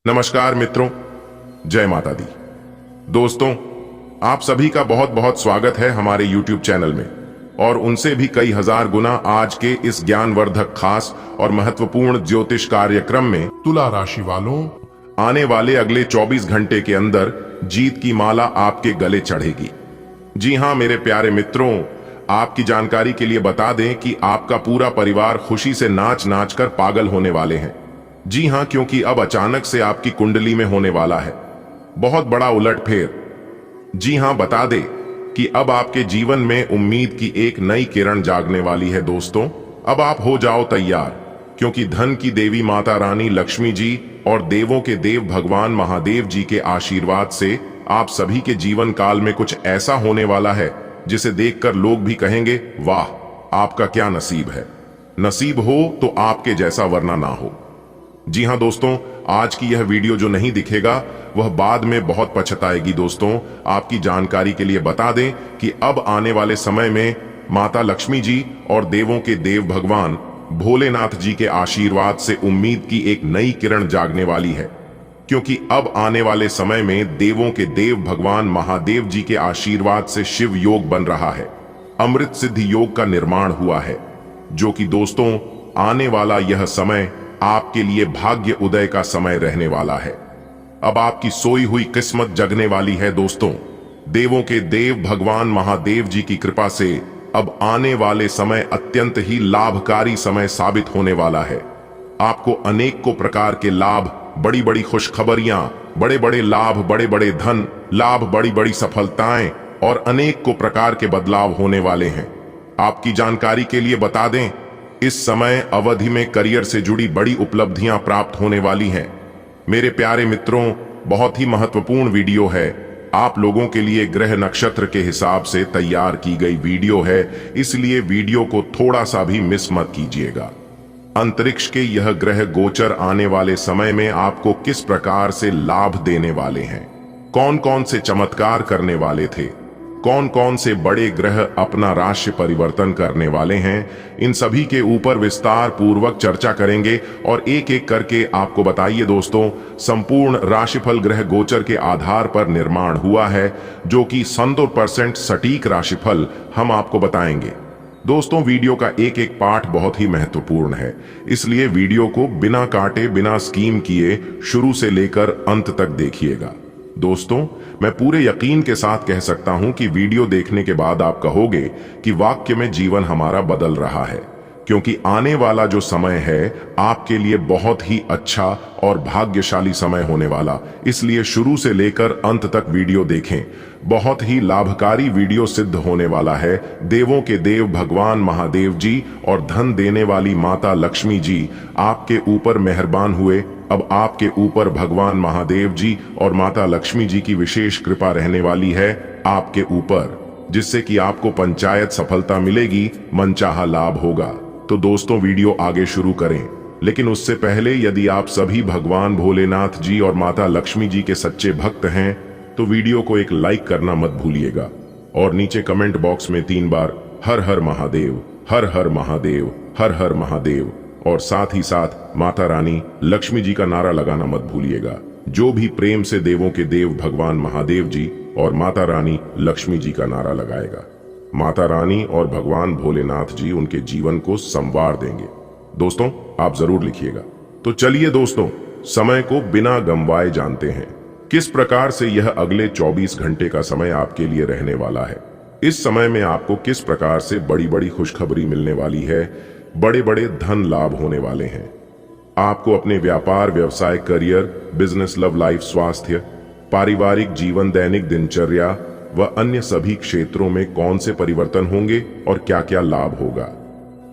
नमस्कार मित्रों, जय माता दी। दोस्तों, आप सभी का बहुत बहुत स्वागत है हमारे YouTube चैनल में और उनसे भी कई हजार गुना आज के इस ज्ञानवर्धक खास और महत्वपूर्ण ज्योतिष कार्यक्रम में तुला राशि वालों आने वाले अगले 24 घंटे के अंदर जीत की माला आपके गले चढ़ेगी। जी हां मेरे प्यारे मित्रों, आपकी जानकारी के लिए बता दें कि आपका पूरा परिवार खुशी से नाच नाच कर पागल होने वाले हैं। जी हां, क्योंकि अब अचानक से आपकी कुंडली में होने वाला है बहुत बड़ा उलटफेर। जी हां, बता दें कि अब आपके जीवन में उम्मीद की एक नई किरण जागने वाली है। दोस्तों, अब आप हो जाओ तैयार, क्योंकि धन की देवी माता रानी लक्ष्मी जी और देवों के देव भगवान महादेव जी के आशीर्वाद से आप सभी के जीवन काल में कुछ ऐसा होने वाला है जिसे देखकर लोग भी कहेंगे, वाह आपका क्या नसीब है। नसीब हो तो आपके जैसा, वरना ना हो। जी हां दोस्तों, आज की यह वीडियो जो नहीं दिखेगा वह बाद में बहुत पछताएगी। दोस्तों, आपकी जानकारी के लिए बता दें कि अब आने वाले समय में माता लक्ष्मी जी और देवों के देव भगवान भोलेनाथ जी के आशीर्वाद से उम्मीद की एक नई किरण जागने वाली है, क्योंकि अब आने वाले समय में देवों के देव भगवान महादेव जी के आशीर्वाद से शिव योग बन रहा है। अमृत सिद्धि योग का निर्माण हुआ है, जो कि दोस्तों आने वाला यह समय आपके लिए भाग्य उदय का समय रहने वाला है। अब आपकी सोई हुई किस्मत जगने वाली है। दोस्तों, देवों के देव भगवान महादेव जी की कृपा से अब आने वाले समय अत्यंत ही लाभकारी समय साबित होने वाला है। आपको अनेक को प्रकार के लाभ, बड़ी बड़ी खुशखबरियां, बड़े बड़े लाभ, बड़े बड़े धन लाभ, बड़ी बड़ी सफलताएं और अनेक को प्रकार के बदलाव होने वाले हैं। आपकी जानकारी के लिए बता दें, इस समय अवधि में करियर से जुड़ी बड़ी उपलब्धियां प्राप्त होने वाली हैं। मेरे प्यारे मित्रों, बहुत ही महत्वपूर्ण वीडियो है। आप लोगों के लिए ग्रह नक्षत्र के हिसाब से तैयार की गई वीडियो है, इसलिए वीडियो को थोड़ा सा भी मिस मत कीजिएगा। अंतरिक्ष के यह ग्रह गोचर आने वाले समय में आपको किस प्रकार से लाभ देने वाले हैं, कौन कौन से चमत्कार करने वाले थे, कौन कौन से बड़े ग्रह अपना राशि परिवर्तन करने वाले हैं, इन सभी के ऊपर विस्तार पूर्वक चर्चा करेंगे और एक एक करके आपको बताइए। दोस्तों, संपूर्ण राशिफल ग्रह गोचर के आधार पर निर्माण हुआ है, जो कि 100% सटीक राशिफल हम आपको बताएंगे। दोस्तों, वीडियो का एक एक पार्ट बहुत ही महत्वपूर्ण है, इसलिए वीडियो को बिना काटे, बिना स्कीम किए शुरू से लेकर अंत तक देखिएगा। दोस्तों, मैं पूरे यकीन के साथ कह सकता हूं कि वीडियो देखने के बाद आप कहोगे कि वाक्य में जीवन हमारा बदल रहा है, क्योंकि आने वाला जो समय है आपके लिए बहुत ही अच्छा और भाग्यशाली समय होने वाला। इसलिए शुरू से लेकर अंत तक वीडियो देखें, बहुत ही लाभकारी वीडियो सिद्ध होने वाला है। देवों के देव भगवान महादेव जी और धन देने वाली माता लक्ष्मी जी आपके ऊपर मेहरबान हुए। अब आपके ऊपर भगवान महादेव जी और माता लक्ष्मी जी की विशेष कृपा रहने वाली है आपके ऊपर, जिससे कि आपको पंचायत सफलता मिलेगी, मनचाहा लाभ होगा। तो दोस्तों, वीडियो आगे शुरू करें, लेकिन उससे पहले यदि आप सभी भगवान भोलेनाथ जी और माता लक्ष्मी जी के सच्चे भक्त हैं तो वीडियो को एक लाइक करना मत भूलिएगा और नीचे कमेंट बॉक्स में 3 बार हर हर महादेव, हर हर महादेव, हर हर महादेव और साथ ही साथ माता रानी लक्ष्मी जी का नारा लगाना मत भूलिएगा। जो भी प्रेम से देवों के देव भगवान महादेव जी और माता रानी लक्ष्मी जी का नारा लगाएगा, माता रानी और भगवान भोलेनाथ जी उनके जीवन को संवार देंगे। दोस्तों, आप जरूर लिखिएगा। तो चलिए दोस्तों, समय को बिना गंवाए जानते हैं किस प्रकार से यह अगले 24 घंटे का समय आपके लिए रहने वाला है। इस समय में आपको किस प्रकार से बड़ी बड़ी खुशखबरी मिलने वाली है, बड़े बड़े धन लाभ होने वाले हैं। आपको अपने व्यापार, व्यवसाय, करियर, बिजनेस, लव लाइफ, स्वास्थ्य, पारिवारिक जीवन, दैनिक दिनचर्या व अन्य सभी क्षेत्रों में कौन से परिवर्तन होंगे और क्या क्या लाभ होगा,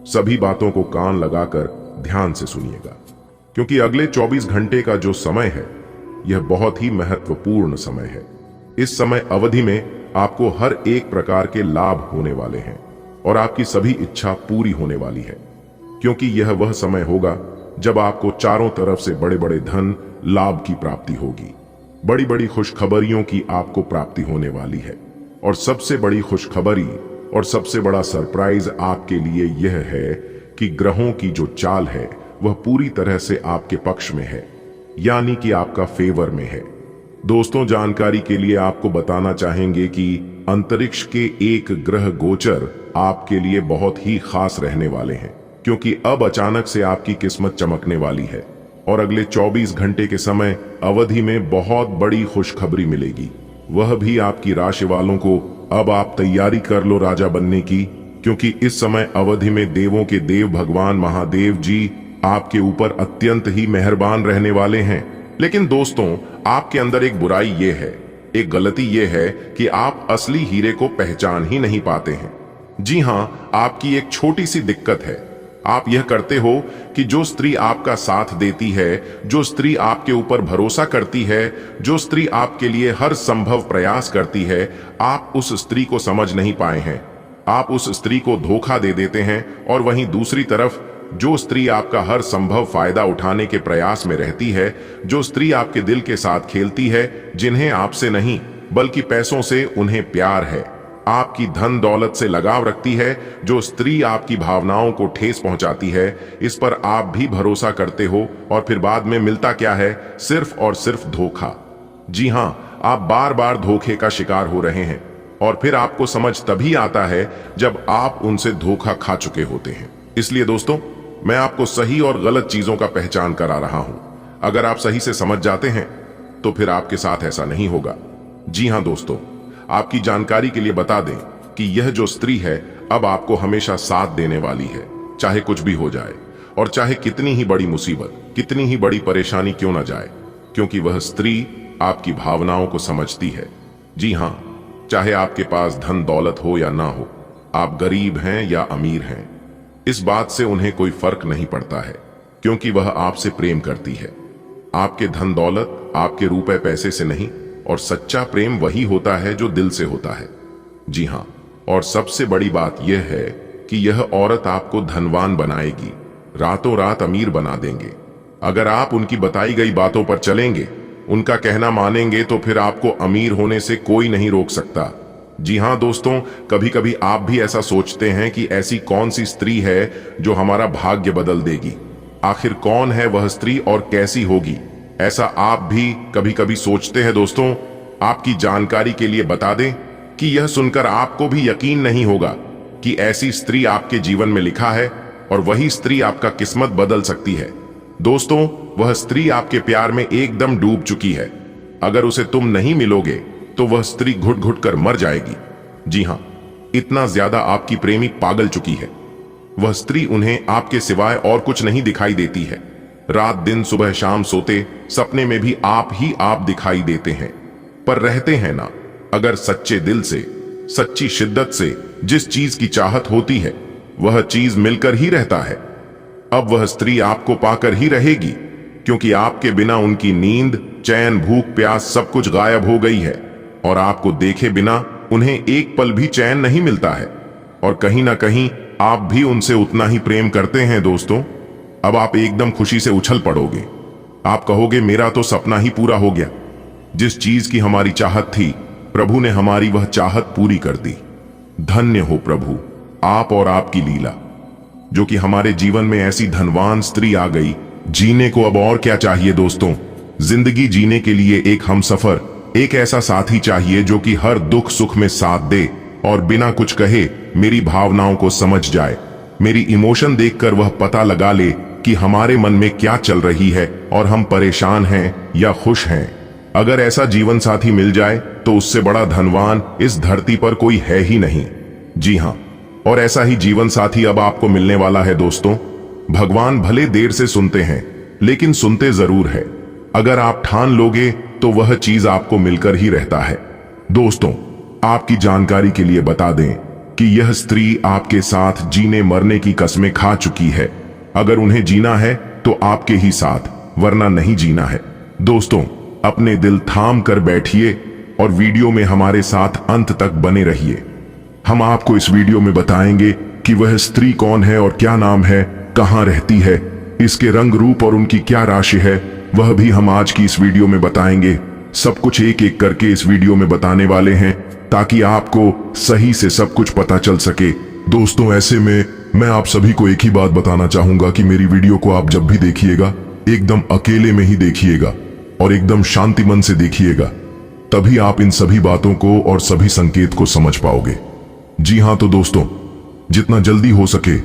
सभी बातों को कान लगाकर ध्यान से सुनिएगा, क्योंकि अगले 24 घंटे का जो समय है यह बहुत ही महत्वपूर्ण समय है। इस समय अवधि में आपको हर एक प्रकार के लाभ होने वाले हैं और आपकी सभी इच्छा पूरी होने वाली है, क्योंकि यह वह समय होगा जब आपको चारों तरफ से बड़े बड़े धन लाभ की प्राप्ति होगी। बड़ी बड़ी खुशखबरियों की आपको प्राप्ति होने वाली है और सबसे बड़ी खुशखबरी और सबसे बड़ा सरप्राइज आपके लिए यह है कि ग्रहों की जो चाल है वह पूरी तरह से आपके पक्ष में है। यानी कि आपका फेवर में है। दोस्तों, जानकारी के लिए आपको बताना चाहेंगे कि अंतरिक्ष के एक ग्रह गोचर आपके लिए बहुत ही खास रहने वाले हैं, क्योंकि अब अचानक से आपकी किस्मत चमकने वाली है और अगले 24 घंटे के समय अवधि में बहुत बड़ी खुशखबरी मिलेगी, वह भी आपकी राशि वालों को। अब आप तैयारी कर लो राजा बनने की, क्योंकि इस समय अवधि में देवों के देव भगवान महादेव जी आपके ऊपर अत्यंत ही मेहरबान रहने वाले हैं। लेकिन दोस्तों, आपके अंदर एक बुराई ये है, एक गलती ये है कि आप असली हीरे को पहचान ही नहीं पाते हैं। जी हाँ, आपकी एक छोटी सी दिक्कत है। आप यह करते हो कि जो स्त्री आपका साथ देती है, जो स्त्री आपके ऊपर भरोसा करती है, जो स्त्री आपके लिए हर संभव प्रयास करती है, आप उस स्त्री को समझ नहीं पाए हैं। आप उस स्त्री को धोखा दे देते हैं और वहीं दूसरी तरफ जो स्त्री आपका हर संभव फायदा उठाने के प्रयास में रहती है, जो स्त्री आपके दिल के साथ खेलती है, जिन्हें आपसे नहीं बल्कि पैसों से उन्हें प्यार है, आपकी धन दौलत से लगाव रखती है, जो स्त्री आपकी भावनाओं को ठेस पहुंचाती है, इस पर आप भी भरोसा करते हो और फिर बाद में मिलता क्या है? सिर्फ और सिर्फ धोखा। जी हां, आप बार बार धोखे का शिकार हो रहे हैं और फिर आपको समझ तभी आता है जब आप उनसे धोखा खा चुके होते हैं। इसलिए दोस्तों, मैं आपको सही और गलत चीजों का पहचान करा रहा हूं। अगर आप सही से समझ जाते हैं तो फिर आपके साथ ऐसा नहीं होगा। जी हां दोस्तों, आपकी जानकारी के लिए बता दें कि यह जो स्त्री है अब आपको हमेशा साथ देने वाली है, चाहे कुछ भी हो जाए और चाहे कितनी ही बड़ी मुसीबत, कितनी ही बड़ी परेशानी क्यों ना जाए, क्योंकि वह स्त्री आपकी भावनाओं को समझती है। जी हां, चाहे आपके पास धन दौलत हो या ना हो, आप गरीब हैं या अमीर हैं, इस बात से उन्हें कोई फर्क नहीं पड़ता है, क्योंकि वह आपसे प्रेम करती है। आपके धन दौलत, आपके रुपए पैसे से नहीं, और सच्चा प्रेम वही होता है जो दिल से होता है। जी हां, और सबसे बड़ी बात यह है कि यह औरत आपको धनवान बनाएगी, रातों रात अमीर बना देंगे। अगर आप उनकी बताई गई बातों पर चलेंगे, उनका कहना मानेंगे, तो फिर आपको अमीर होने से कोई नहीं रोक सकता। जी हां दोस्तों, कभी कभी आप भी ऐसा सोचते हैं कि ऐसी कौन सी स्त्री है जो हमारा भाग्य बदल देगी। आखिर कौन है वह स्त्री और कैसी होगी, ऐसा आप भी कभी कभी सोचते हैं। दोस्तों, आपकी जानकारी के लिए बता दें कि यह सुनकर आपको भी यकीन नहीं होगा कि ऐसी स्त्री आपके जीवन में लिखा है और वही स्त्री आपका किस्मत बदल सकती है। दोस्तों, वह स्त्री आपके प्यार में एकदम डूब चुकी है। अगर उसे तुम नहीं मिलोगे तो वह स्त्री घुट घुट कर मर जाएगी। जी हां, इतना ज्यादा आपकी प्रेमी पागल चुकी है। वह स्त्री उन्हें आपके सिवाय और कुछ नहीं दिखाई देती है। रात दिन सुबह शाम सोते सपने में भी आप ही आप दिखाई देते हैं, पर रहते हैं ना। अगर सच्चे दिल से, सच्ची शिद्दत से जिस चीज की चाहत होती है, वह चीज मिलकर ही रहता है। अब वह स्त्री आपको पाकर ही रहेगी, क्योंकि आपके बिना उनकी नींद, चैन, भूख, प्यास सब कुछ गायब हो गई है और आपको देखे बिना उन्हें एक पल भी चैन नहीं मिलता है। और कहीं ना कहीं आप भी उनसे उतना ही प्रेम करते हैं। दोस्तों, अब आप एकदम खुशी से उछल पड़ोगे। आप कहोगे, मेरा तो सपना ही पूरा हो गया। जिस चीज की हमारी चाहत थी, प्रभु ने हमारी वह चाहत पूरी कर दी। धन्य हो प्रभु आप और आपकी लीला, जो कि हमारे जीवन में ऐसी धनवान स्त्री आ गई। जीने को अब और क्या चाहिए दोस्तों? जिंदगी जीने के लिए एक हमसफर, एक ऐसा साथी चाहिए जो कि हर दुख सुख में साथ दे और बिना कुछ कहे मेरी भावनाओं को समझ जाए। मेरी इमोशन देखकर वह पता लगा ले कि हमारे मन में क्या चल रही है और हम परेशान हैं या खुश हैं। अगर ऐसा जीवन साथी मिल जाए तो उससे बड़ा धनवान इस धरती पर कोई है ही नहीं। जी हां, और ऐसा ही जीवन साथी अब आपको मिलने वाला है दोस्तों। भगवान भले देर से सुनते हैं, लेकिन सुनते जरूर है। अगर आप ठान लोगे तो वह चीज आपको मिलकर ही रहता है। दोस्तों, आपकी जानकारी के लिए बता दें कि यह स्त्री आपके साथ जीने मरने की कस्में खा चुकी है। अगर उन्हें जीना है तो आपके ही साथ, वरना नहीं जीना है। दोस्तों, अपने दिल थाम कर बैठिए और वीडियो में हमारे साथ अंत तक बने रहिए। हम आपको इस वीडियो में बताएंगे कि वह स्त्री कौन है और क्या नाम है, कहां रहती है, इसके रंग रूप और उनकी क्या राशि है, वह भी हम आज की इस वीडियो में बताएंगे। सब कुछ एक एक करके इस वीडियो में बताने वाले हैं, ताकि आपको सही से सब कुछ पता चल सके। दोस्तों, ऐसे में मैं आप सभी को एक ही बात बताना चाहूंगा कि मेरी वीडियो को आप जब भी देखिएगा एकदम अकेले में ही देखिएगा और एकदम शांति मन से देखिएगा, तभी आप इन सभी बातों को और सभी संकेत को समझ पाओगे। जी हां, तो दोस्तों, जितना जल्दी हो सके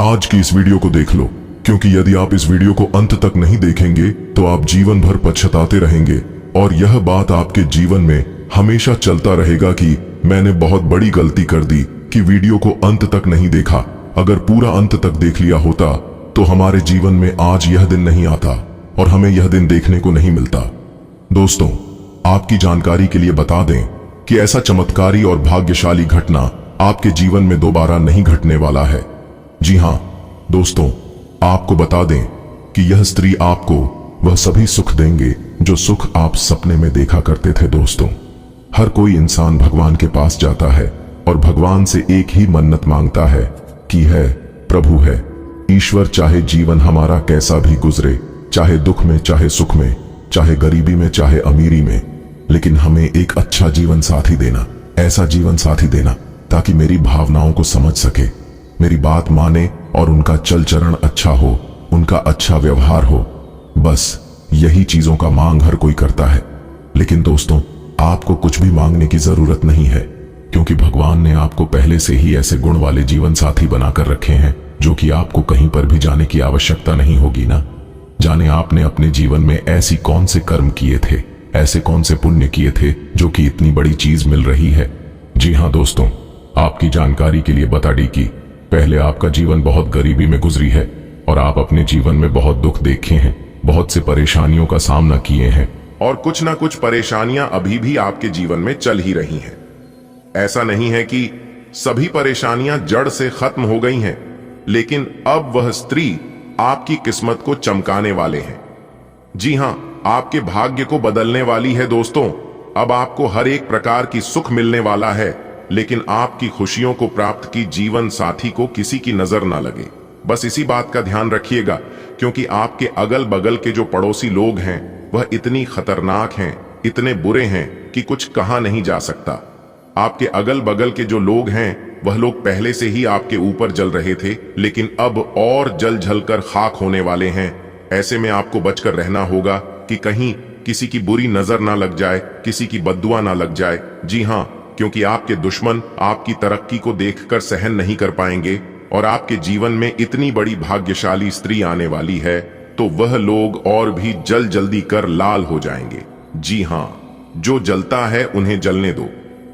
आज की इस वीडियो को देख लो, क्योंकि यदि आप इस वीडियो को अंत तक नहीं देखेंगे तो आप जीवन भर पछताते रहेंगे और यह बात आपके जीवन में हमेशा चलता रहेगा कि मैंने बहुत बड़ी गलती कर दी कि वीडियो को अंत तक नहीं देखा। अगर पूरा अंत तक देख लिया होता तो हमारे जीवन में आज यह दिन नहीं आता और हमें यह दिन देखने को नहीं मिलता। दोस्तों, आपकी जानकारी के लिए बता दें कि ऐसा चमत्कारी और भाग्यशाली घटना आपके जीवन में दोबारा नहीं घटने वाला है। जी हां दोस्तों, आपको बता दें कि यह स्त्री आपको वह सभी सुख देंगे जो सुख आप सपने में देखा करते थे। दोस्तों, हर कोई इंसान भगवान के पास जाता है और भगवान से एक ही मन्नत मांगता है कि है प्रभु है ईश्वर, चाहे जीवन हमारा कैसा भी गुजरे, चाहे दुख में, चाहे सुख में, चाहे गरीबी में, चाहे अमीरी में, लेकिन हमें एक अच्छा जीवन साथी देना, ऐसा जीवन साथी देना ताकि मेरी भावनाओं को समझ सके, मेरी बात माने और उनका चल चरण अच्छा हो, उनका अच्छा व्यवहार हो। बस यही चीजों का मांग हर कोई करता है। लेकिन दोस्तों, आपको कुछ भी मांगने की जरूरत नहीं है, क्योंकि भगवान ने आपको पहले से ही ऐसे गुण वाले जीवन साथी बनाकर रखे हैं जो कि आपको कहीं पर भी जाने की आवश्यकता नहीं होगी ना। जाने आपने अपने जीवन में ऐसी कौन से कर्म किए थे, ऐसे कौन से पुण्य किए थे जो कि इतनी बड़ी चीज मिल रही है। जी हां दोस्तों, आपकी जानकारी के लिए बता दी कि पहले आपका जीवन बहुत गरीबी में गुजरी है और आप अपने जीवन में बहुत दुख देखे हैं, बहुत से परेशानियों का सामना किए हैं और कुछ ना कुछ परेशानियां अभी भी आपके जीवन में चल ही रही हैं। ऐसा नहीं है कि सभी परेशानियां जड़ से खत्म हो गई हैं, लेकिन अब वह स्त्री आपकी किस्मत को चमकाने वाले हैं। जी हां, आपके भाग्य को बदलने वाली है। दोस्तों, अब आपको हर एक प्रकार की सुख मिलने वाला है, लेकिन आपकी खुशियों को प्राप्त की जीवन साथी को किसी की नजर ना लगे। बस इसी बात का ध्यान रखिएगा, क्योंकि आपके अगल बगल के जो पड़ोसी लोग हैं वह इतनी खतरनाक हैं, इतने बुरे हैं कि कुछ कहा नहीं जा सकता। आपके अगल बगल के जो लोग हैं वह लोग पहले से ही आपके ऊपर जल रहे थे, लेकिन अब और जल जल कर खाक होने वाले हैं। ऐसे में आपको बचकर रहना होगा कि कहीं किसी की बुरी नजर ना लग जाए, किसी की बद्दुआ ना लग जाए। जी हां, क्योंकि आपके दुश्मन आपकी तरक्की को देखकर सहन नहीं कर पाएंगे और आपके जीवन में इतनी बड़ी भाग्यशाली स्त्री आने वाली है तो वह लोग और भी जल्दी कर लाल हो जाएंगे। जी हां, जो जलता है उन्हें जलने दो।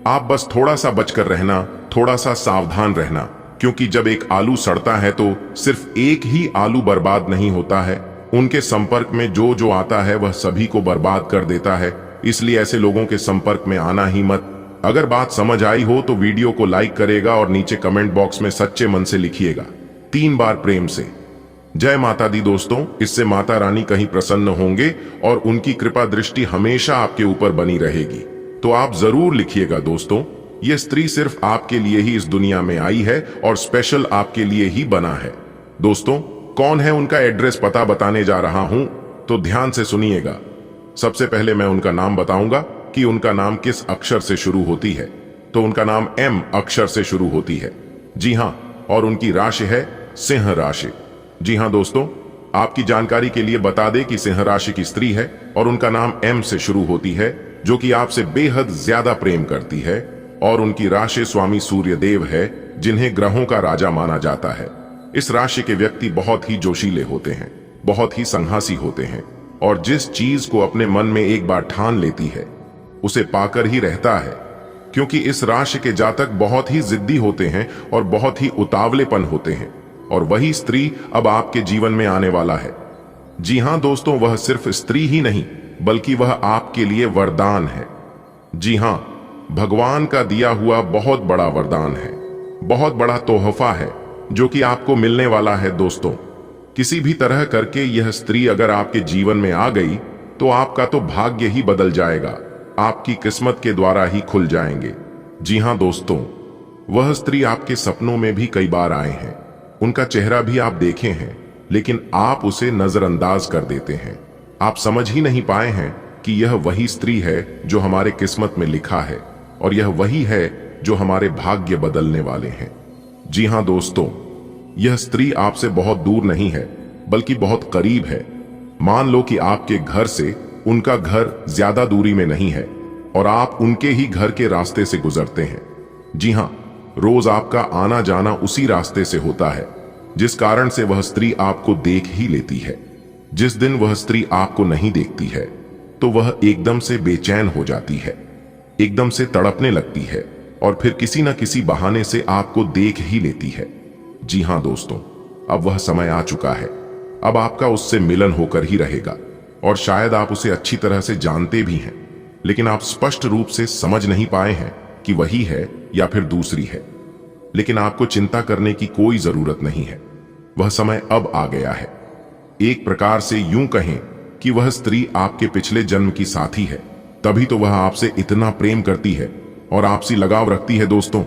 आप बस थोड़ा सा बचकर रहना, थोड़ा सा सावधान रहना, क्योंकि जब एक आलू सड़ता है तो सिर्फ एक ही आलू बर्बाद नहीं होता है, उनके संपर्क में जो जो आता है वह सभी को बर्बाद कर देता है। इसलिए ऐसे लोगों के संपर्क में आना ही मत। अगर बात समझ आई हो तो वीडियो को लाइक करेगा और नीचे कमेंट बॉक्स में सच्चे मन से लिखिएगा 3 बार प्रेम से जय माता दी। दोस्तों, इससे माता रानी कहीं प्रसन्न होंगे और उनकी कृपा दृष्टि हमेशा आपके ऊपर बनी रहेगी। तो आप जरूर लिखिएगा दोस्तों, यह स्त्री सिर्फ आपके लिए ही इस दुनिया में आई है और स्पेशल आपके लिए ही बना है। दोस्तों, कौन है उनका एड्रेस पता बताने जा रहा हूं, तो ध्यान से सुनिएगा। सबसे पहले मैं उनका नाम बताऊंगा कि उनका नाम किस अक्षर से शुरू होती है। तो उनका नाम M अक्षर से शुरू होती है। जी हां, और उनकी राशि है सिंह राशि। जी हां दोस्तों, आपकी जानकारी के लिए बता दें कि सिंह राशि की स्त्री है और उनका नाम M से शुरू होती है, जो कि आपसे बेहद ज्यादा प्रेम करती है। और उनकी राशि स्वामी सूर्य देव है, जिन्हें ग्रहों का राजा माना जाता है। इस राशि के व्यक्ति बहुत ही जोशीले होते हैं, बहुत ही संघासी होते हैं और जिस चीज को अपने मन में एक बार ठान लेती है उसे पाकर ही रहता है, क्योंकि इस राशि के जातक बहुत ही जिद्दी होते हैं और बहुत ही उतावलेपन होते हैं। और वही स्त्री अब आपके जीवन में आने वाला है। जी हां दोस्तों, वह सिर्फ स्त्री ही नहीं बल्कि वह आपके लिए वरदान है। जी हां, भगवान का दिया हुआ बहुत बड़ा वरदान है, बहुत बड़ा तोहफा है जो कि आपको मिलने वाला है। दोस्तों, किसी भी तरह करके यह स्त्री अगर आपके जीवन में आ गई तो आपका तो भाग्य ही बदल जाएगा, आपकी किस्मत के द्वारा ही खुल जाएंगे। जी हां दोस्तों, वह स्त्री आपके सपनों में भी कई बार आए हैं, उनका चेहरा भी आप देखे हैं, लेकिन आप उसे नजरअंदाज कर देते हैं। आप समझ ही नहीं पाए हैं कि यह वही स्त्री है जो हमारे किस्मत में लिखा है और यह वही है जो हमारे भाग्य बदलने वाले हैं। जी हां दोस्तों, यह स्त्री आपसे बहुत दूर नहीं है बल्कि बहुत करीब है। मान लो कि आपके घर से उनका घर ज्यादा दूरी में नहीं है और आप उनके ही घर के रास्ते से गुजरते हैं। जी हां, रोज आपका आना जाना उसी रास्ते से होता है, जिस कारण से वह स्त्री आपको देख ही लेती है। जिस दिन वह स्त्री आपको नहीं देखती है तो वह एकदम से बेचैन हो जाती है, एकदम से तड़पने लगती है और फिर किसी न किसी बहाने से आपको देख ही लेती है। जी हां दोस्तों, अब वह समय आ चुका है। अब आपका उससे मिलन होकर ही रहेगा और शायद आप उसे अच्छी तरह से जानते भी हैं, लेकिन आप स्पष्ट रूप से समझ नहीं पाए हैं कि वही है या फिर दूसरी है। लेकिन आपको चिंता करने की कोई जरूरत नहीं है, वह समय अब आ गया है। एक प्रकार से यूं कहें कि वह स्त्री आपके पिछले जन्म की साथी है, तभी तो वह आपसे इतना प्रेम करती है और आपसी लगाव रखती है। दोस्तों,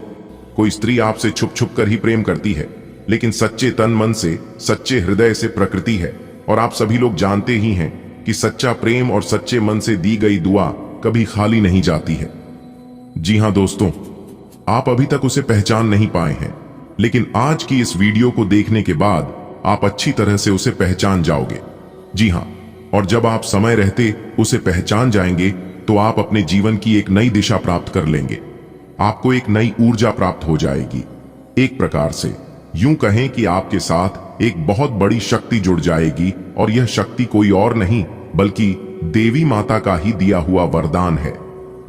कोई स्त्री आपसे छुप छुप कर ही प्रेम करती है, लेकिन सच्चे तन मन से, सच्चे हृदय से प्रकृति है। और आप सभी लोग जानते ही हैं कि सच्चा प्रेम और सच्चे मन से दी गई दुआ कभी खाली नहीं जाती है। जी हां दोस्तों, आप अभी तक उसे पहचान नहीं पाए हैं, लेकिन आज की इस वीडियो को देखने के बाद आप अच्छी तरह से उसे पहचान जाओगे। जी हां, और जब आप समय रहते उसे पहचान जाएंगे तो आप अपने जीवन की एक नई दिशा प्राप्त कर लेंगे। आपको एक नई ऊर्जा प्राप्त हो जाएगी। एक प्रकार से यूं कहें कि आपके साथ एक बहुत बड़ी शक्ति जुड़ जाएगी और यह शक्ति कोई और नहीं बल्कि देवी माता का ही दिया हुआ वरदान है,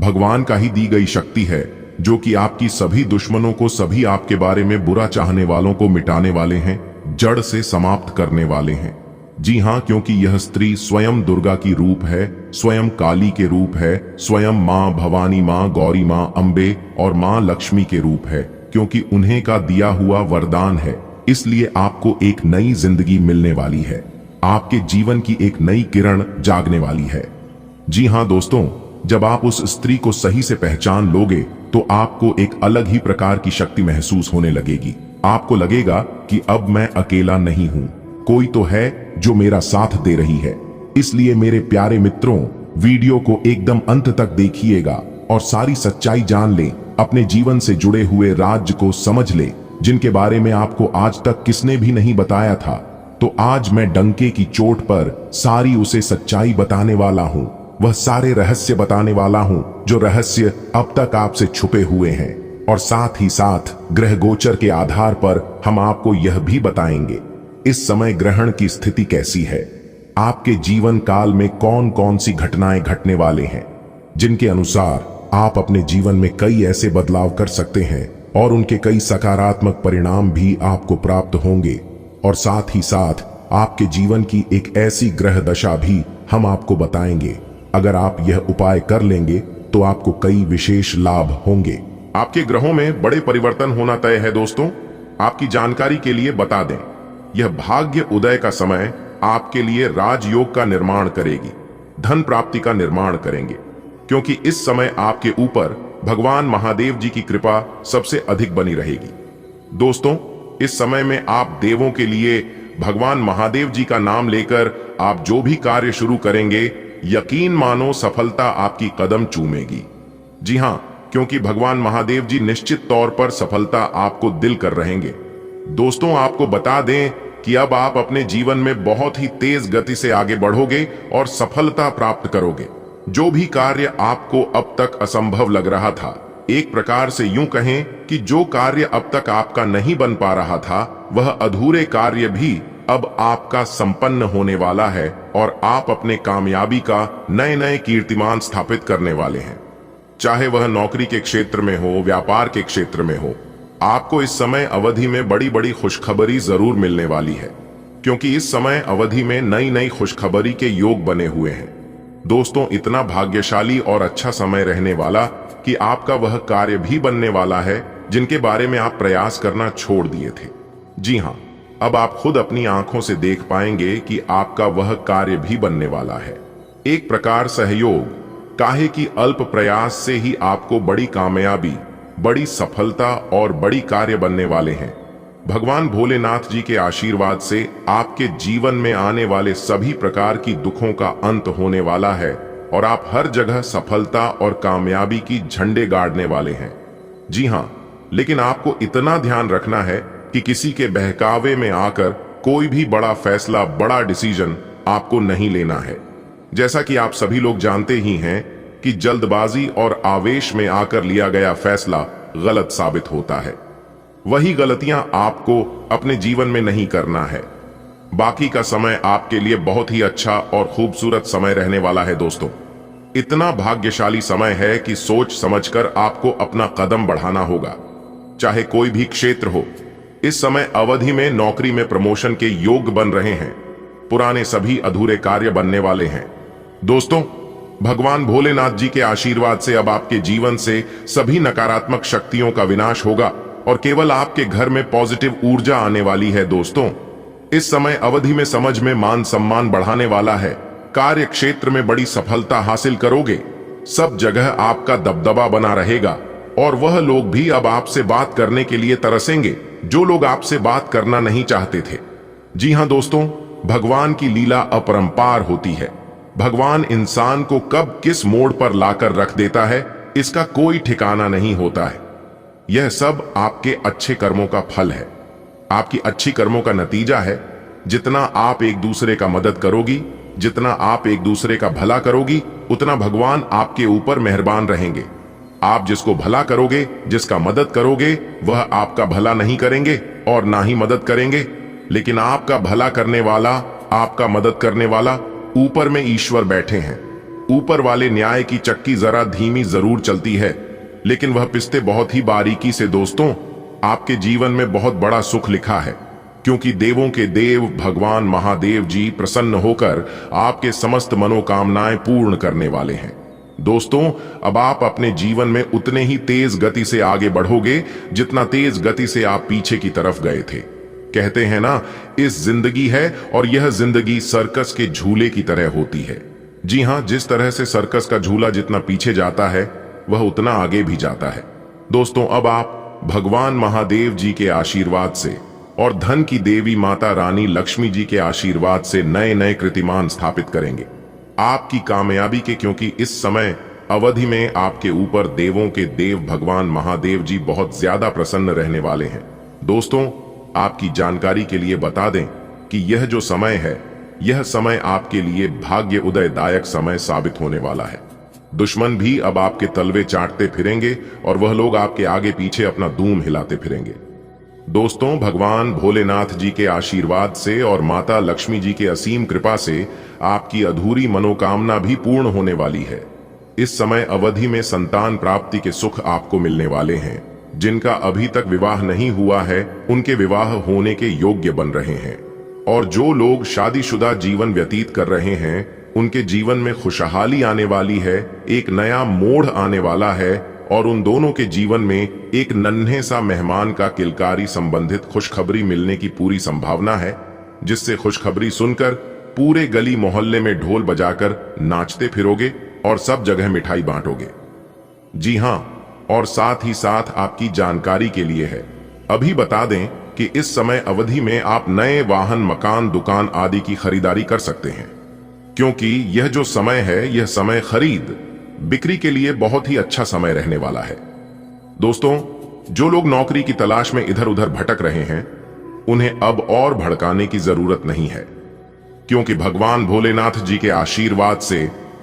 भगवान का ही दी गई शक्ति है, जो कि आपकी सभी दुश्मनों को, सभी आपके बारे में बुरा चाहने वालों को मिटाने वाले हैं, जड़ से समाप्त करने वाले हैं। जी हां, क्योंकि यह स्त्री स्वयं दुर्गा की रूप है, स्वयं काली के रूप है, स्वयं मां भवानी, मां गौरी, मां अंबे और मां लक्ष्मी के रूप है, क्योंकि उन्हें का दिया हुआ वरदान है। इसलिए आपको एक नई जिंदगी मिलने वाली है, आपके जीवन की एक नई किरण जागने वाली है। जी हां दोस्तों, जब आप उस स्त्री को सही से पहचान लोगे तो आपको एक अलग ही प्रकार की शक्ति महसूस होने लगेगी। आपको लगेगा कि अब मैं अकेला नहीं हूं, कोई तो है जो मेरा साथ दे रही है। इसलिए मेरे प्यारे मित्रों, वीडियो को एकदम अंत तक देखिएगा और सारी सच्चाई जान ले, अपने जीवन से जुड़े हुए राज्य को समझ ले, जिनके बारे में आपको आज तक किसने भी नहीं बताया था। तो आज मैं डंके की चोट पर सारी उसे सच्चाई बताने वाला हूं, वह सारे रहस्य बताने वाला हूं जो रहस्य अब तक आपसे छुपे हुए हैं। और साथ ही साथ ग्रह गोचर के आधार पर हम आपको यह भी बताएंगे इस समय ग्रहण की स्थिति कैसी है, आपके जीवन काल में कौन कौन सी घटनाएं घटने वाले हैं, जिनके अनुसार आप अपने जीवन में कई ऐसे बदलाव कर सकते हैं और उनके कई सकारात्मक परिणाम भी आपको प्राप्त होंगे। और साथ ही साथ आपके जीवन की एक ऐसी ग्रह दशा भी हम आपको बताएंगे। अगर आप यह उपाय कर लेंगे तो आपको कई विशेष लाभ होंगे। आपके ग्रहों में बड़े परिवर्तन होना तय है। दोस्तों, आपकी जानकारी के लिए बता दें, यह भाग्य उदय का समय आपके लिए राजयोग का निर्माण करेगी, धन प्राप्ति का निर्माण करेंगे, क्योंकि इस समय आपके ऊपर भगवान महादेव जी की कृपा सबसे अधिक बनी रहेगी। दोस्तों, इस समय में आप देवों के लिए भगवान महादेव जी का नाम लेकर आप जो भी कार्य शुरू करेंगे, यकीन मानो सफलता आपकी कदम चूमेगी। जी हां, क्योंकि भगवान महादेव जी निश्चित तौर पर सफलता आपको दिल कर रहेंगे। दोस्तों, आपको बता दें कि अब आप अपने जीवन में बहुत ही तेज गति से आगे बढ़ोगे और सफलता प्राप्त करोगे। जो भी कार्य आपको अब तक असंभव लग रहा था, एक प्रकार से यूं कहें कि जो कार्य अब तक आपका नहीं बन पा रहा था, वह अधूरे कार्य भी अब आपका संपन्न होने वाला है और आप अपने कामयाबी का नए नए कीर्तिमान स्थापित करने वाले हैं। चाहे वह नौकरी के क्षेत्र में हो, व्यापार के क्षेत्र में हो, आपको इस समय अवधि में बड़ी बड़ी खुशखबरी जरूर मिलने वाली है, क्योंकि इस समय अवधि में नई नई खुशखबरी के योग बने हुए हैं। दोस्तों, इतना भाग्यशाली और अच्छा समय रहने वाला कि आपका वह कार्य भी बनने वाला है जिनके बारे में आप प्रयास करना छोड़ दिए थे। जी हां, अब आप खुद अपनी आंखों से देख पाएंगे कि आपका वह कार्य भी बनने वाला है। एक प्रकार सहयोग, काहे की अल्प प्रयास से ही आपको बड़ी कामयाबी, बड़ी सफलता और बड़ी कार्य बनने वाले हैं। भगवान भोलेनाथ जी के आशीर्वाद से आपके जीवन में आने वाले सभी प्रकार की दुखों का अंत होने वाला है और आप हर जगह सफलता और कामयाबी की झंडे गाड़ने वाले हैं। जी हां, लेकिन आपको इतना ध्यान रखना है कि किसी के बहकावे में आकर कोई भी बड़ा फैसला, बड़ा डिसीजन आपको नहीं लेना है। जैसा कि आप सभी लोग जानते ही हैं कि जल्दबाजी और आवेश में आकर लिया गया फैसला गलत साबित होता है। वही गलतियां आपको अपने जीवन में नहीं करना है। बाकी का समय आपके लिए बहुत ही अच्छा और खूबसूरत समय रहने वाला है दोस्तों। इतना भाग्यशाली समय है कि सोच समझकर आपको अपना कदम बढ़ाना होगा, चाहे कोई भी क्षेत्र हो। इस समय अवधि में नौकरी में प्रमोशन के योग बन रहे हैं। पुराने सभी अधूरे कार्य बनने वाले हैं। दोस्तों, भगवान भोलेनाथ जी के आशीर्वाद से अब आपके जीवन से सभी नकारात्मक शक्तियों का विनाश होगा और केवल आपके घर में पॉजिटिव ऊर्जा आने वाली है। दोस्तों, इस समय अवधि में समझ में मान सम्मान बढ़ाने वाला है। कार्य क्षेत्र में बड़ी सफलता हासिल करोगे। सब जगह आपका दबदबा बना रहेगा और वह लोग भी अब आपसे बात करने के लिए तरसेंगे जो लोग आपसे बात करना नहीं चाहते थे। जी हां दोस्तों, भगवान की लीला अपरंपार होती है। भगवान इंसान को कब किस मोड़ पर लाकर रख देता है, इसका कोई ठिकाना नहीं होता है। यह सब आपके अच्छे कर्मों का फल है, आपकी अच्छी कर्मों का नतीजा है। जितना आप एक दूसरे का मदद करोगी, जितना आप एक दूसरे का भला करोगी, उतना भगवान आपके ऊपर मेहरबान रहेंगे। आप जिसको भला करोगे, जिसका मदद करोगे, वह आपका भला नहीं करेंगे और ना ही मदद करेंगे। लेकिन आपका भला करने वाला, आपका मदद करने वाला, ऊपर में ईश्वर बैठे हैं। ऊपर वाले न्याय की चक्की जरा धीमी जरूर चलती है, लेकिन वह पिसते बहुत ही बारीकी से। दोस्तों, आपके जीवन में बहुत बड़ा सुख लिखा है, क्योंकि देवों के देव भगवान महादेव जी प्रसन्न होकर आपके समस्त मनोकामनाएं पूर्ण करने वाले हैं। दोस्तों, अब आप अपने जीवन में उतने ही तेज गति से आगे बढ़ोगे जितना तेज गति से आप पीछे की तरफ गए थे। कहते हैं ना, इस जिंदगी है और यह जिंदगी सर्कस के झूले की तरह होती है। जी हां, जिस तरह से सर्कस का झूला जितना पीछे जाता है, वह उतना आगे भी जाता है। दोस्तों, अब आप भगवान महादेव जी के आशीर्वाद से और धन की देवी माता रानी लक्ष्मी जी के आशीर्वाद से नए नए कीर्तिमान स्थापित करेंगे आपकी कामयाबी के, क्योंकि इस समय अवधि में आपके ऊपर देवों के देव भगवान महादेव जी बहुत ज्यादा प्रसन्न रहने वाले हैं। दोस्तों, आपकी जानकारी के लिए बता दें कि यह जो समय है, यह समय आपके लिए भाग्य उदयदायक समय साबित होने वाला है। दुश्मन भी अब आपके तलवे चाटते फिरेंगे और वह लोग आपके आगे पीछे अपना दूम हिलाते फिरेंगे। दोस्तों, भगवान भोलेनाथ जी के आशीर्वाद से और माता लक्ष्मी जी के असीम कृपा से आपकी अधूरी मनोकामना भी पूर्ण होने वाली है। इस समय अवधि में संतान प्राप्ति के सुख आपको मिलने वाले हैं। जिनका अभी तक विवाह नहीं हुआ है, उनके विवाह होने के योग्य बन रहे हैं। और जो लोग शादीशुदा जीवन व्यतीत कर रहे हैं, उनके जीवन में खुशहाली आने वाली है, एक नया मोड़ आने वाला है और उन दोनों के जीवन में एक नन्हे सा मेहमान का किलकारी संबंधित खुशखबरी मिलने की पूरी संभावना है, जिससे खुशखबरी सुनकर पूरे गली मोहल्ले में ढोल बजाकर नाचते फिरोगे और सब जगह मिठाई बांटोगे। जी हां, और साथ ही साथ आपकी जानकारी के लिए है, अभी बता दें कि इस समय अवधि में आप नए वाहन, मकान, दुकान आदि की खरीदारी कर सकते हैं, क्योंकि यह जो समय है, यह समय खरीद बिक्री के लिए बहुत ही अच्छा समय रहने वाला है। दोस्तों, जो लोग नौकरी की तलाश में इधर उधर भटक रहे हैं, उन्हें अब और भड़काने की जरूरत नहीं है, क्योंकि भगवान भोलेनाथ जी के आशीर्वाद से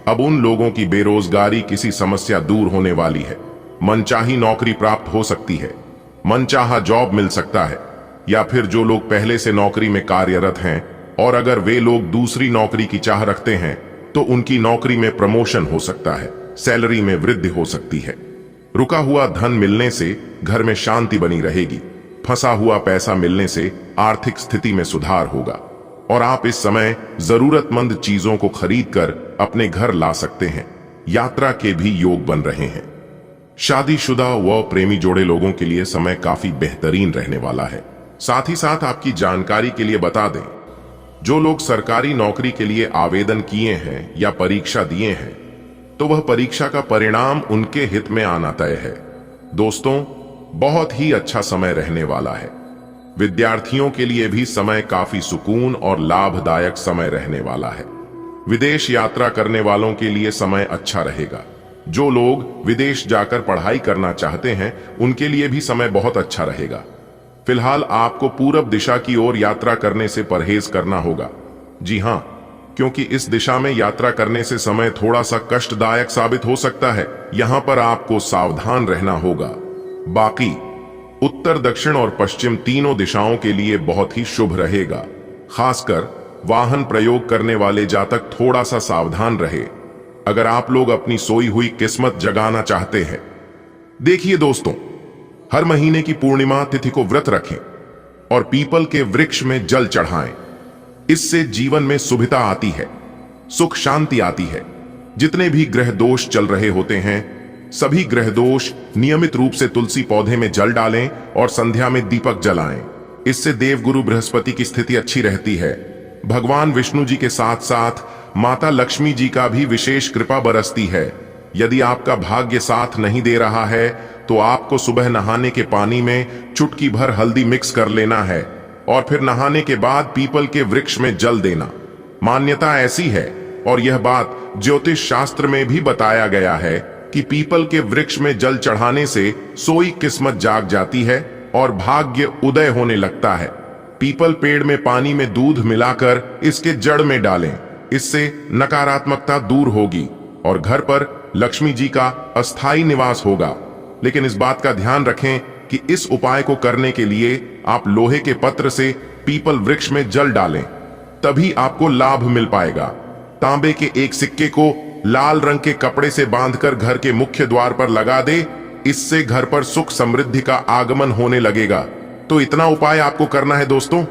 अब उन लोगों की बेरोजगारी किसी समस्या दूर होने वाली है। मनचाही नौकरी प्राप्त हो सकती है, मनचाहा जॉब मिल सकता है, या फिर जो लोग पहले से नौकरी में कार्यरत हैं और अगर वे लोग दूसरी नौकरी की चाह रखते हैं, तो उनकी नौकरी में प्रमोशन हो सकता है, सैलरी में वृद्धि हो सकती है। रुका हुआ धन मिलने से घर में शांति बनी रहेगी। फंसा हुआ पैसा मिलने से आर्थिक स्थिति में सुधार होगा और आप इस समय जरूरतमंद चीजों को खरीदकर अपने घर ला सकते हैं। यात्रा के भी योग बन रहे हैं। शादीशुदा व प्रेमी जोड़े लोगों के लिए समय काफी बेहतरीन रहने वाला है। साथ ही साथ आपकी जानकारी के लिए बता दें, जो लोग सरकारी नौकरी के लिए आवेदन किए हैं या परीक्षा दिए हैं, तो वह परीक्षा का परिणाम उनके हित में आना तय है। दोस्तों, बहुत ही अच्छा समय रहने वाला है। विद्यार्थियों के लिए भी समय काफी सुकून और लाभदायक समय रहने वाला है। विदेश यात्रा करने वालों के लिए समय अच्छा रहेगा। जो लोग विदेश जाकर पढ़ाई करना चाहते हैं, उनके लिए भी समय बहुत अच्छा रहेगा। फिलहाल आपको पूरब दिशा की ओर यात्रा करने से परहेज करना होगा। जी हां, क्योंकि इस दिशा में यात्रा करने से समय थोड़ा सा कष्टदायक साबित हो सकता है। यहां पर आपको सावधान रहना होगा। बाकी उत्तर, दक्षिण और पश्चिम तीनों दिशाओं के लिए बहुत ही शुभ रहेगा। खासकर वाहन प्रयोग करने वाले जातक थोड़ा सा सावधान रहे अगर आप लोग अपनी सोई हुई किस्मत जगाना चाहते हैं। देखिए दोस्तों, हर महीने की पूर्णिमा तिथि को व्रत रखें और पीपल के वृक्ष में जल चढ़ाएं। इससे जीवन में सुभिता आती है, सुख शांति आती है। जितने भी ग्रह दोष चल रहे होते हैं, सभी ग्रह दोष नियमित रूप से तुलसी पौधे में जल डालें और संध्या में दीपक जलाएं। इससे देवगुरु बृहस्पति की स्थिति अच्छी रहती है। भगवान विष्णु जी के साथ साथ माता लक्ष्मी जी का भी विशेष कृपा बरसती है। यदि आपका भाग्य साथ नहीं दे रहा है तो आपको सुबह नहाने के पानी में चुटकी भर हल्दी मिक्स कर लेना है और फिर नहाने के बाद पीपल के वृक्ष में जल देना। मान्यता ऐसी है और यह बात ज्योतिष शास्त्र में भी बताया गया है कि पीपल के वृक्ष में जल चढ़ाने से सोई किस्मत जाग जाती है और भाग्य उदय होने लगता है। पीपल पेड़ में पानी में दूध मिलाकर इसके जड़ में डालें। इससे नकारात्मकता दूर होगी और घर पर लक्ष्मी जी का अस्थायी निवास होगा। लेकिन इस बात का ध्यान रखें कि इस उपाय को करने के लिए आप लोहे के पत्र से पीपल वृक्ष में जल डालें, तभी आपको लाभ मिल पाएगा। तांबे के एक सिक्के को लाल रंग के कपड़े से बांधकर घर के मुख्य द्वार पर लगा दे। इससे घर पर सुख समृद्धि का आगमन होने लगेगा। तो इतना उपाय आपको करना है दोस्तों।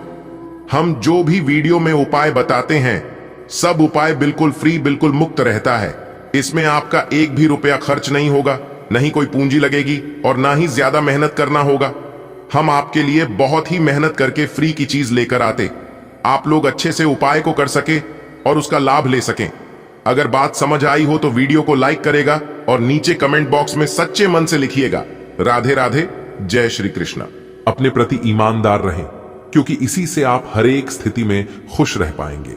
हम जो भी वीडियो में उपाय बताते हैं, सब उपाय बिल्कुल फ्री, बिल्कुल मुक्त रहता है। इसमें आपका एक भी रुपया खर्च नहीं होगा, नहीं कोई पूंजी लगेगी और ना ही ज्यादा मेहनत करना होगा। हम आपके लिए बहुत ही मेहनत करके फ्री की चीज लेकर आते, आप लोग अच्छे से उपाय को कर सके और उसका लाभ ले सकें। अगर बात समझ आई हो तो वीडियो को लाइक करेगा और नीचे कमेंट बॉक्स में सच्चे मन से लिखिएगा, राधे राधे, जय श्री कृष्ण। अपने प्रति ईमानदार रहें, क्योंकि इसी से आप हर एक स्थिति में खुश रह पाएंगे।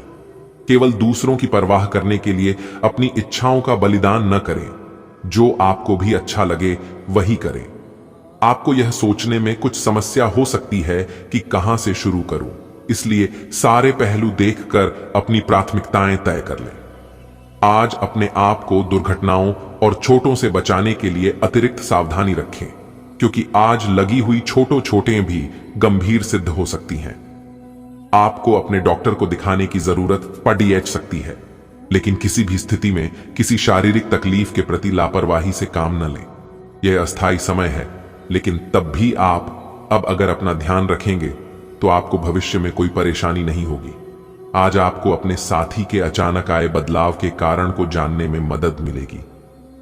केवल दूसरों की परवाह करने के लिए अपनी इच्छाओं का बलिदान न करें। जो आपको भी अच्छा लगे वही करें। आपको यह सोचने में कुछ समस्या हो सकती है कि कहां से शुरू करूं, इसलिए सारे पहलू देखकर अपनी प्राथमिकताएं तय कर लें। आज अपने आप को दुर्घटनाओं और चोटों से बचाने के लिए अतिरिक्त सावधानी रखें, क्योंकि आज लगी हुई चोटें भी गंभीर सिद्ध हो सकती हैं। आपको अपने डॉक्टर को दिखाने की जरूरत पड़ सकती है, लेकिन किसी भी स्थिति में किसी शारीरिक तकलीफ के प्रति लापरवाही से काम न लें। यह अस्थायी समय है, लेकिन तब भी आप अब अगर अपना ध्यान रखेंगे तो आपको भविष्य में कोई परेशानी नहीं होगी। आज आपको अपने साथी के अचानक आए बदलाव के कारण को जानने में मदद मिलेगी।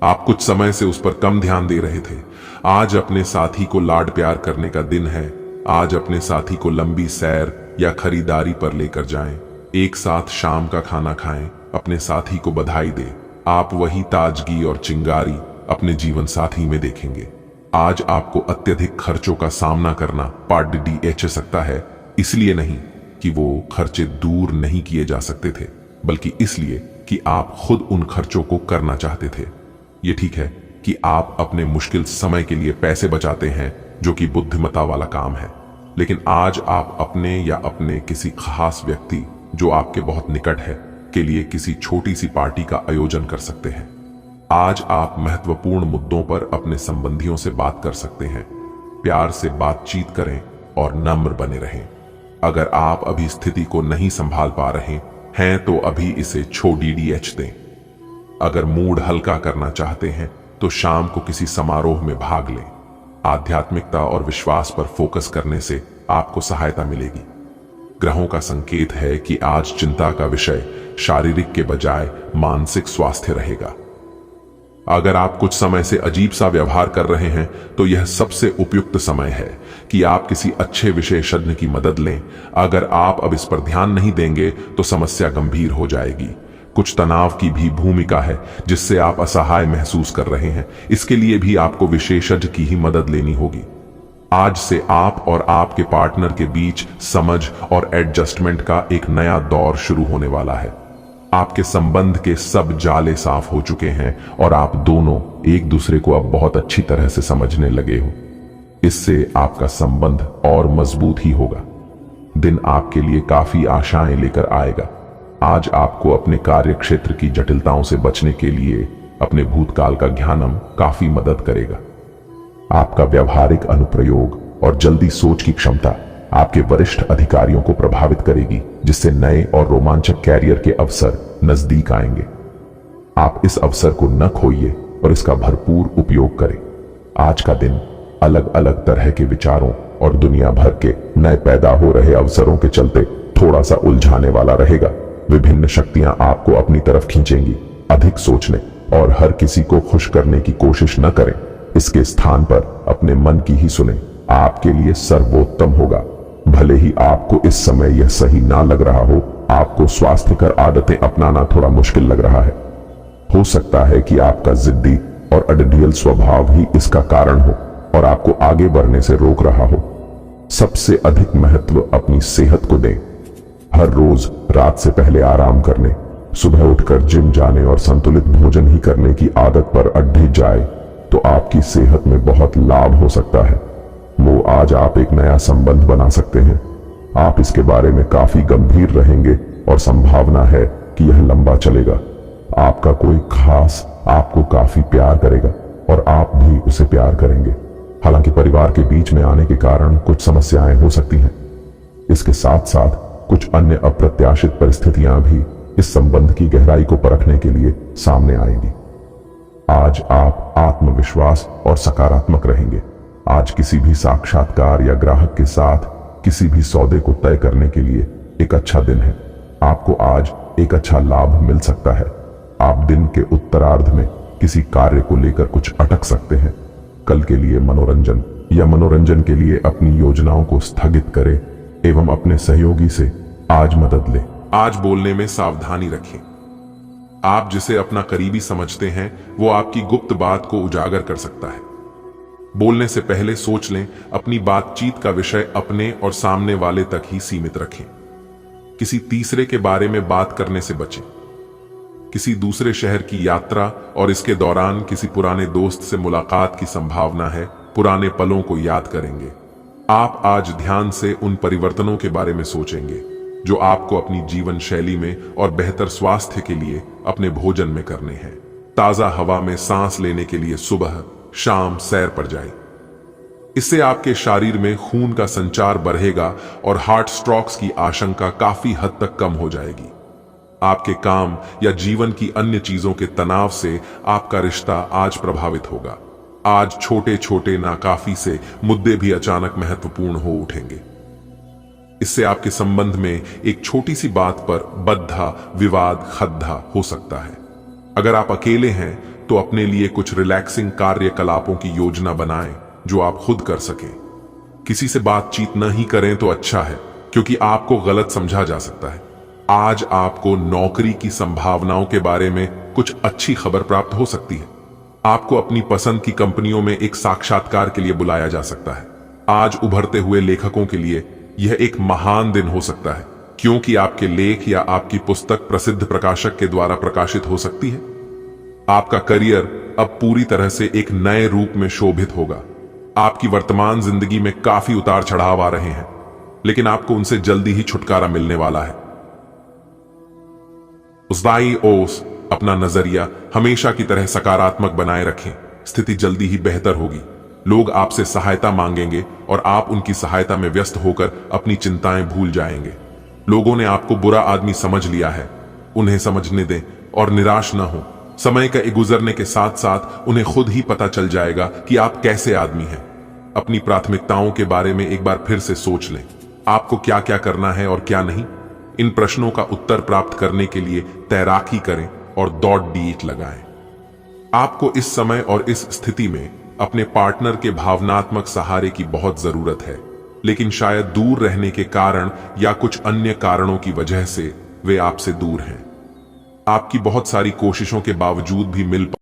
आप कुछ समय से उस पर कम ध्यान दे रहे थे। आज अपने साथी को लाड प्यार करने का दिन है। आज अपने साथी को लंबी सैर या खरीदारी पर लेकर जाएं। एक साथ शाम का खाना खाएं। अपने साथी को बधाई दें। आप वही ताजगी और चिंगारी अपने जीवन साथी में देखेंगे। आज आपको अत्यधिक खर्चों का सामना करना पड़ सकता है, इसलिए नहीं कि वो खर्चे दूर नहीं किए जा सकते थे, बल्कि इसलिए कि आप खुद उन खर्चों को करना चाहते थे। ये ठीक है कि आप अपने मुश्किल समय के लिए पैसे बचाते हैं, जो कि बुद्धिमत्ता वाला काम है, लेकिन आज आप अपने या अपने किसी खास व्यक्ति जो आपके बहुत निकट है के लिए किसी छोटी सी पार्टी का आयोजन कर सकते हैं। आज आप महत्वपूर्ण मुद्दों पर अपने संबंधियों से बात कर सकते हैं। प्यार से बातचीत करें और नम्र बने रहें। अगर आप अभी स्थिति को नहीं संभाल पा रहे हैं तो अभी इसे छोड़ दें। अगर मूड हल्का करना चाहते हैं तो शाम को किसी समारोह में भाग लें। आध्यात्मिकता और विश्वास पर फोकस करने से आपको सहायता मिलेगी। ग्रहों का संकेत है कि आज चिंता का विषय शारीरिक के बजाय मानसिक स्वास्थ्य रहेगा। अगर आप कुछ समय से अजीब सा व्यवहार कर रहे हैं तो यह सबसे उपयुक्त समय है कि आप किसी अच्छे विशेषज्ञ की मदद लें। अगर आप अब इस पर ध्यान नहीं देंगे तो समस्या गंभीर हो जाएगी। कुछ तनाव की भी भूमिका है जिससे आप असहाय महसूस कर रहे हैं। इसके लिए भी आपको विशेषज्ञ की ही मदद लेनी होगी। आज से आप और आपके पार्टनर के बीच समझ और एडजस्टमेंट का एक नया दौर शुरू होने वाला है। आपके संबंध के सब जाले साफ हो चुके हैं और आप दोनों एक दूसरे को अब बहुत अच्छी तरह से समझने लगे हो। इससे आपका संबंध और मजबूत ही होगा। दिन आपके लिए काफी आशाएं लेकर आएगा। आज आपको अपने कार्य क्षेत्र की जटिलताओं से बचने के लिए अपने भूतकाल का ज्ञानम काफी मदद करेगा। आपका व्यवहारिक अनुप्रयोग और जल्दी सोच की क्षमता आपके वरिष्ठ अधिकारियों को प्रभावित करेगी, जिससे नए और रोमांचक कैरियर के अवसर नजदीक आएंगे। आप इस अवसर को न खोइए और इसका भरपूर उपयोग करें। आज का दिन अलग अलग तरह के विचारों और दुनिया भर के नए पैदा हो रहे अवसरों के चलते थोड़ा सा उलझाने वाला रहेगा। विभिन्न शक्तियां आपको अपनी तरफ खींचेंगी। अधिक सोचने और हर किसी को खुश करने की कोशिश न करें। इसके स्थान पर अपने मन की ही सुने, आपके लिए सर्वोत्तम होगा। भले ही आपको इस समय यह सही ना लग रहा हो, आपको स्वास्थ्यकर आदतें अपनाना थोड़ा मुश्किल लग रहा है। हो सकता है कि आपका जिद्दी और अडडियल स्वभाव ही इसका कारण हो और आपको आगे बढ़ने से रोक रहा हो। सबसे अधिक महत्व अपनी सेहत को दें। हर रोज रात से पहले आराम करने, सुबह उठकर जिम जाने और संतुलित भोजन ही करने की आदत पर अड्डी जाए तो आपकी सेहत में बहुत लाभ हो सकता है। वो आज आप एक नया संबंध बना सकते हैं। आप इसके बारे में काफी गंभीर रहेंगे और संभावना है कि यह लंबा चलेगा। आपका कोई खास आपको काफी प्यार करेगा और आप भी उसे प्यार करेंगे। हालांकि परिवार के बीच में आने के कारण कुछ समस्याएं हो सकती हैं। इसके साथ साथ कुछ अन्य अप्रत्याशित परिस्थितियां भी इस संबंध की गहराई को परखने के लिए सामने आएंगी। आज आप आत्मविश्वास और सकारात्मक रहेंगे। आज किसी भी साक्षात्कार या ग्राहक के साथ किसी भी सौदे को तय करने के लिए एक अच्छा दिन है। आपको आज एक अच्छा लाभ मिल सकता है। आप दिन के उत्तरार्ध में किसी कार्य को लेकर कुछ अटक सकते हैं। कल के लिए मनोरंजन या मनोरंजन के लिए अपनी योजनाओं को स्थगित करें एवं अपने सहयोगी से आज मदद लें। आज बोलने में सावधानी रखें। आप जिसे अपना करीबी समझते हैं वो आपकी गुप्त बात को उजागर कर सकता है। बोलने से पहले सोच लें। अपनी बातचीत का विषय अपने और सामने वाले तक ही सीमित रखें। किसी तीसरे के बारे में बात करने से बचें। किसी दूसरे शहर की यात्रा और इसके दौरान किसी पुराने दोस्त से मुलाकात की संभावना है। पुराने पलों को याद करेंगे। आप आज ध्यान से उन परिवर्तनों के बारे में सोचेंगे जो आपको अपनी जीवन शैली में और बेहतर स्वास्थ्य के लिए अपने भोजन में करने हैं। ताजा हवा में सांस लेने के लिए सुबह शाम सैर पर जाएं। इससे आपके शरीर में खून का संचार बढ़ेगा और हार्ट स्ट्रोक्स की आशंका काफी हद तक कम हो जाएगी। आपके काम या जीवन की अन्य चीजों के तनाव से आपका रिश्ता आज प्रभावित होगा। आज छोटे छोटे नाकाफी से मुद्दे भी अचानक महत्वपूर्ण हो उठेंगे। इससे आपके संबंध में एक छोटी सी बात पर बद्धा विवाद खद्दा हो सकता है। अगर आप अकेले हैं तो अपने लिए कुछ रिलैक्सिंग कार्यकलापों की योजना बनाएं जो आप खुद कर सकें। किसी से बातचीत न ही करें तो अच्छा है, क्योंकि आपको गलत समझा जा सकता है। आज आपको नौकरी की संभावनाओं के बारे में कुछ अच्छी खबर प्राप्त हो सकती है। आपको अपनी पसंद की कंपनियों में एक साक्षात्कार के लिए बुलाया जा सकता है। आज उभरते हुए लेखकों के लिए यह एक महान दिन हो सकता है, क्योंकि आपके लेख या आपकी पुस्तक प्रसिद्ध प्रकाशक के द्वारा प्रकाशित हो सकती है। आपका करियर अब पूरी तरह से एक नए रूप में शोभित होगा। आपकी वर्तमान जिंदगी में काफी उतार चढ़ाव आ रहे हैं, लेकिन आपको उनसे जल्दी ही छुटकारा मिलने वाला है। उस्ताई ओस अपना नजरिया हमेशा की तरह सकारात्मक बनाए रखें। स्थिति जल्दी ही बेहतर होगी। लोग आपसे सहायता मांगेंगे और आप उनकी सहायता में व्यस्त होकर अपनी चिंताएं भूल जाएंगे। लोगों ने आपको बुरा आदमी समझ लिया है, उन्हें समझने दें और निराश न हो। समय के गुजरने के साथ साथ उन्हें खुद ही पता चल जाएगा कि आप कैसे आदमी हैं। अपनी प्राथमिकताओं के बारे में एक बार फिर से सोच लें। आपको क्या क्या करना है और क्या नहीं। इन प्रश्नों का उत्तर प्राप्त करने के लिए तैराकी करें और दौड़ डीट लगाएं। आपको इस समय और इस स्थिति में अपने पार्टनर के भावनात्मक सहारे की बहुत जरूरत है, लेकिन शायद दूर रहने के कारण या कुछ अन्य कारणों की वजह से वे आपसे दूर हैं। आपकी बहुत सारी कोशिशों के बावजूद भी मिल